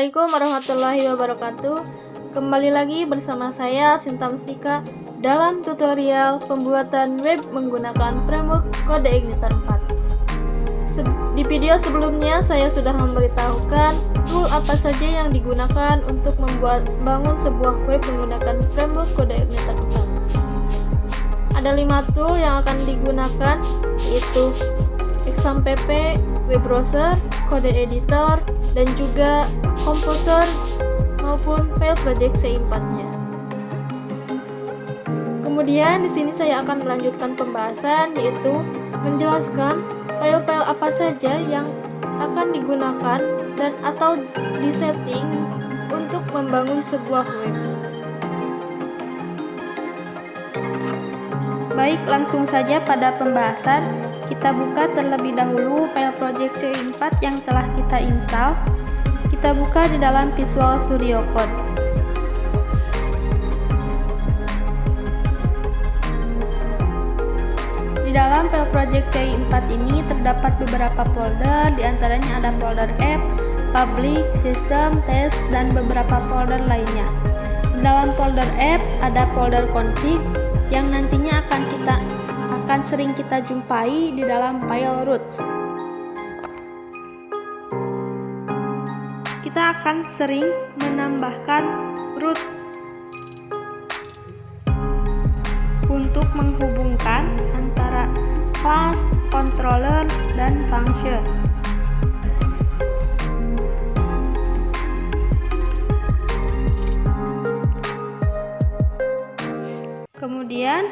Assalamualaikum warahmatullahi wabarakatuh. Kembali lagi bersama saya Sinta Mustika dalam tutorial pembuatan web menggunakan framework CodeIgniter 4. Di video sebelumnya saya sudah memberitahukan tool apa saja yang digunakan untuk membangun sebuah web menggunakan framework CodeIgniter 4. Ada 5 tool yang akan digunakan, yaitu XAMPP, web browser, kode editor, dan juga Composer maupun file project C4-nya. Kemudian di sini saya akan melanjutkan pembahasan, yaitu menjelaskan file-file apa saja yang akan digunakan dan atau disetting untuk membangun sebuah web. Baik, langsung saja pada pembahasan. Kita buka terlebih dahulu file project C4 yang telah kita install. Kita buka di dalam Visual Studio Code. Di dalam file project C4 ini terdapat beberapa folder, diantaranya ada folder app, public, system, test, dan beberapa folder lainnya. Di dalam folder app ada folder config yang nantinya akan sering kita jumpai di dalam file roots. Kita akan sering menambahkan roots untuk menghubungkan antara class, controller, dan function. Kemudian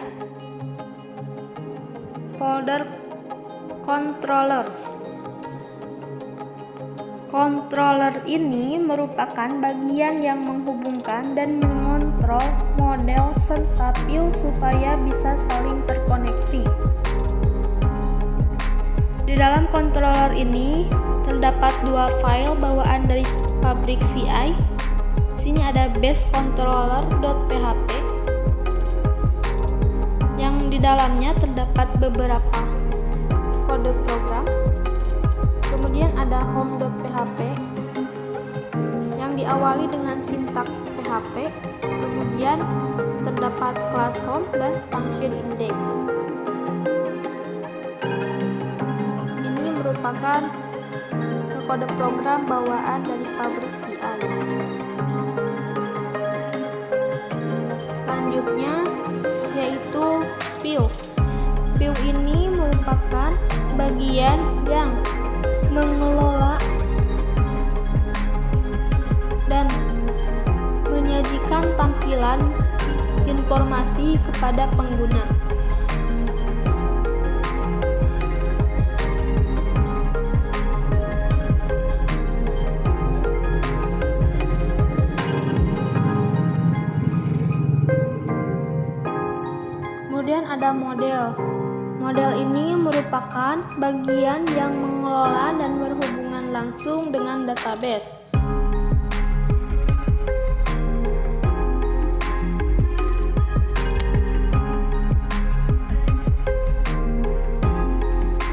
folder controllers. Controller ini merupakan bagian yang menghubungkan dan mengontrol model serta view supaya bisa saling terkoneksi. Di dalam controller ini terdapat 2 file bawaan dari pabrik CI. Di sini ada basecontroller.php yang di dalamnya terdapat beberapa kode program. Kemudian ada home.php yang diawali dengan sintak PHP. Kemudian terdapat class home dan function index. Ini merupakan kode program bawaan dari pabrik CI. Selanjutnya yaitu view. View ini merupakan bagian yang mengelola dan menyajikan tampilan informasi kepada pengguna. Kemudian ada model. Model ini merupakan bagian yang mengelola dan berhubungan langsung dengan database.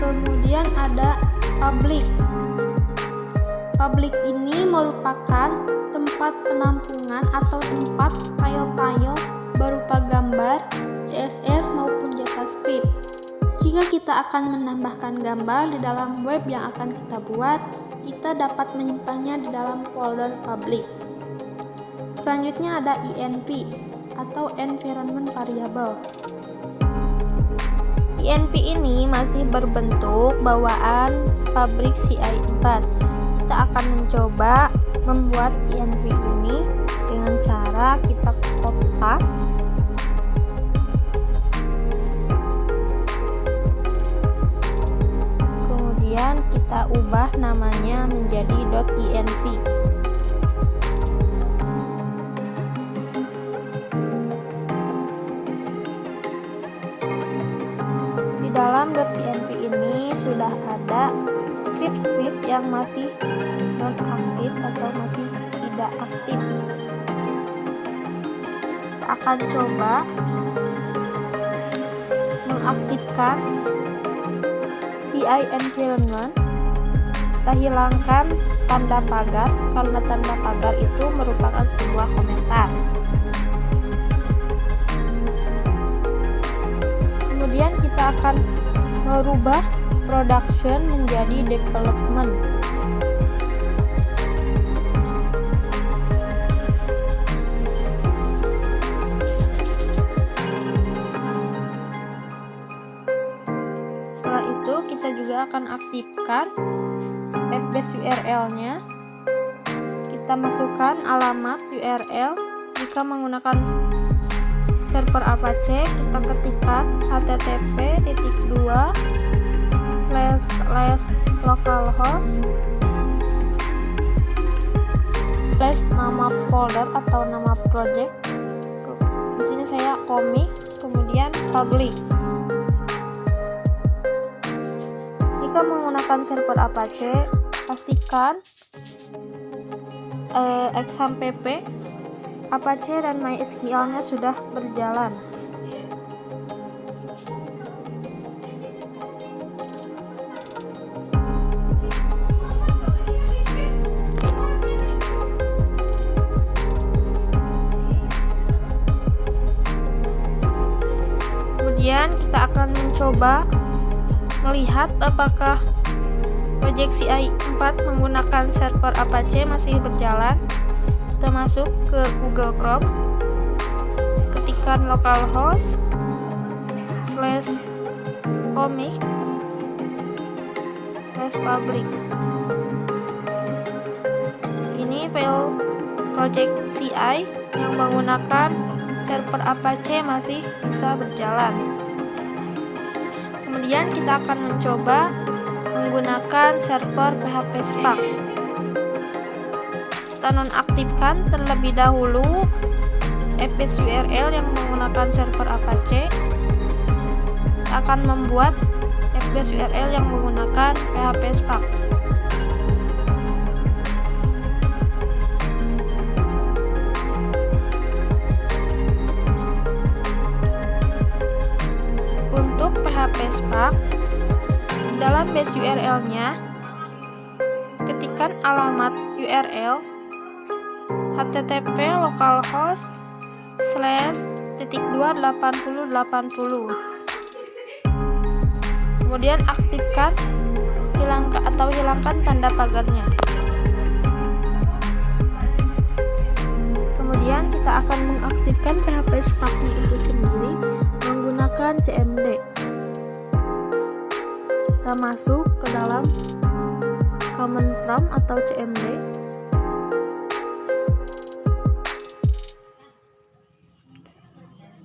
Kemudian ada public. Public ini merupakan tempat penampungan atau tempat file-file berupa gambar, CSS maupun JavaScript. Jika kita akan menambahkan gambar di dalam web yang akan kita buat, kita dapat menyimpannya di dalam folder public. Selanjutnya ada env atau environment variable. env ini masih berbentuk bawaan pabrik CI4. Kita akan mencoba membuat env ini dengan cara kita copy paste. Kita ubah namanya menjadi .env. Di dalam .env ini sudah ada script-script yang masih non-aktif atau masih tidak aktif. Kita akan coba mengaktifkan CI environment. Kita hilangkan tanda pagar karena tanda pagar itu merupakan sebuah komentar. Kemudian kita akan merubah production menjadi development. Setelah itu kita juga akan aktifkan fbase URL-nya. Kita masukkan alamat URL. Jika menggunakan server Apache, kita ketikkan http://localhost/nama folder atau nama project. Di sini saya komik, kemudian public. Jika menggunakan server Apache, pastikan XAMPP, Apache dan MySQL-nya sudah berjalan. Kemudian kita akan mencoba melihat apakah project CI 4 menggunakan server Apache masih berjalan. Kita masuk ke Google Chrome, ketikkan localhost/commit/public. Ini file project CI yang menggunakan server Apache masih bisa berjalan. Kemudian kita akan mencoba menggunakan server PHP Spark. Kita nonaktifkan terlebih dahulu fbase URL yang menggunakan server Apache. Kita akan membuat fbase URL yang menggunakan PHP Spark. Untuk PHP Spark, dalam base URL-nya, ketikkan alamat URL http://localhost/28080. Kemudian aktifkan hilangkan tanda pagarnya. Kemudian kita akan mengaktifkan PHP Spark-nya itu sendiri menggunakan CMD. Kita masuk ke dalam command prompt atau CMD.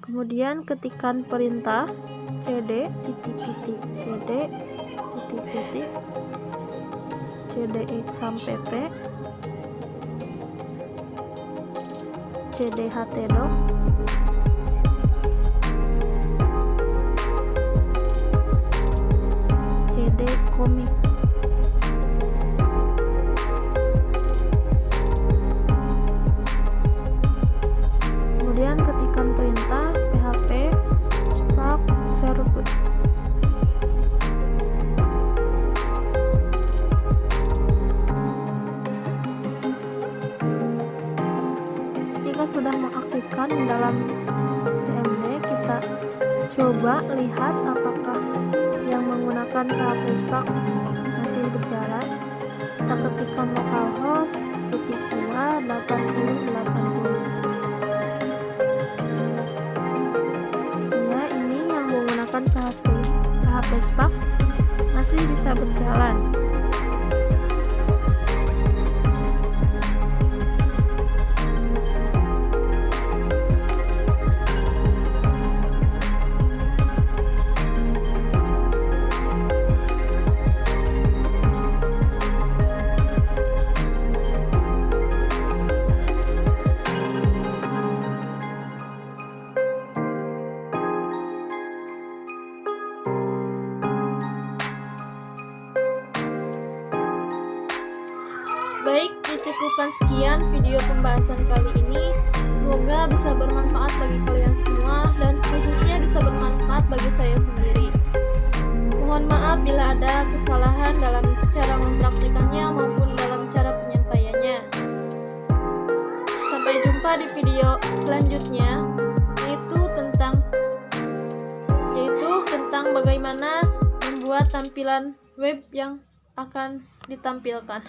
Kemudian ketikkan perintah cd xampp cd htdoc cd commit. Kemudian ketikkan perintah php spark server. Jika sudah mengaktifkan dalam CMD, kita coba lihat apakah yang menggunakan PHP Spark masih berjalan. Kita ketikkan localhost /8080. Ya, ini yang menggunakan PHP Spark masih bisa berjalan. Baik, dicukupkan sekian video pembahasan kali ini. Semoga bisa bermanfaat bagi kalian semua dan khususnya bisa bermanfaat bagi saya sendiri. Mohon maaf bila ada kesalahan dalam cara mempraktikannya maupun dalam cara jumpa di video selanjutnya, yaitu tentang bagaimana membuat tampilan web yang akan ditampilkan.